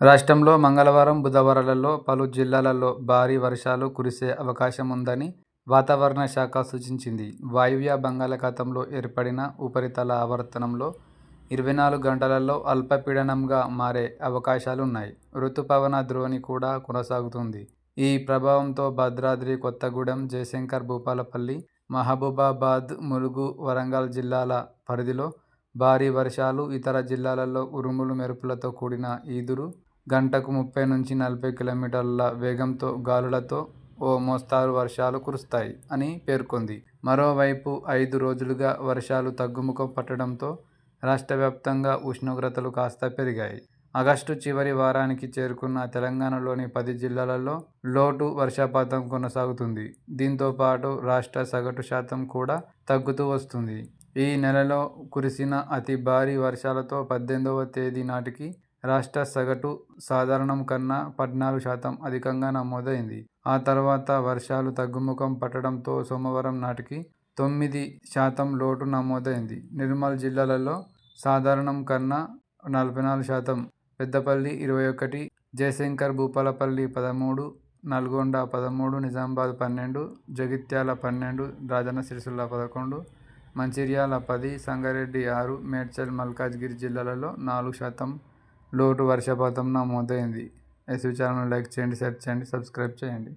రాష్ట్రంలో మంగళవారం, బుధవారాలలో పలు జిల్లాలలో భారీ వర్షాలు కురిసే అవకాశం ఉందని వాతావరణ శాఖ సూచించింది. వాయువ్య బంగాళాఖాతంలో ఏర్పడిన ఉపరితల ఆవర్తనంలో 24 గంటలలో అల్పపీడనంగా మారే అవకాశాలున్నాయి. రుతుపవన ద్రోణి కూడా కొనసాగుతుంది. ఈ ప్రభావంతో భద్రాద్రి కొత్తగూడెం, జయశంకర్ భూపాలపల్లి, మహబూబాబాద్, ములుగు, వరంగల్ జిల్లాల పరిధిలో భారీ వర్షాలు, ఇతర జిల్లాలలో ఉరుములు మెరుపులతో కూడిన ఈదురు గంటకు 30 నుంచి 40 కిలోమీటర్ల వేగంతో గాలులతో ఓ మోస్తరు వర్షాలు కురుస్తాయి అని పేర్కొంది. మరోవైపు 5 రోజులుగా వర్షాలు తగ్గుముఖం పట్టడంతో రాష్ట్ర వ్యాప్తంగా ఉష్ణోగ్రతలు కాస్త పెరిగాయి. ఆగస్టు చివరి వారానికి చేరుకున్న తెలంగాణలోని 10 జిల్లాలలో లోటు వర్షపాతం కొనసాగుతుంది. దీంతో పాటు రాష్ట్ర సగటు శాతం కూడా తగ్గుతూ వస్తుంది. ఈ నెలలో కురిసిన అతి భారీ వర్షాలతో 18వ తేదీ నాటికి రాష్ట్ర సగటు సాధారణం కన్నా 14% అధికంగా నమోదైంది. ఆ తర్వాత వర్షాలు తగ్గుముఖం పట్టడంతో సోమవారం నాటికి 9% లోటు నమోదైంది. నిర్మల్ జిల్లాలలో సాధారణం కన్నా 44%, పెద్దపల్లి 21, జయశంకర్ భూపాలపల్లి 13, నల్గొండ 13, నిజామాబాద్ 12, జగిత్యాల 12, రాజన్న సిరిసిల్ల 11, మంచిర్యాల 10, సంగారెడ్డి 6, మేడ్చల్, మల్కాజ్గిరి జిల్లాలలో 4% లోటు వర్షపాతం నమోదైంది. ఎస్వి ఛానల్ను లైక్ చేయండి, షేర్ చేయండి, సబ్స్క్రైబ్ చేయండి.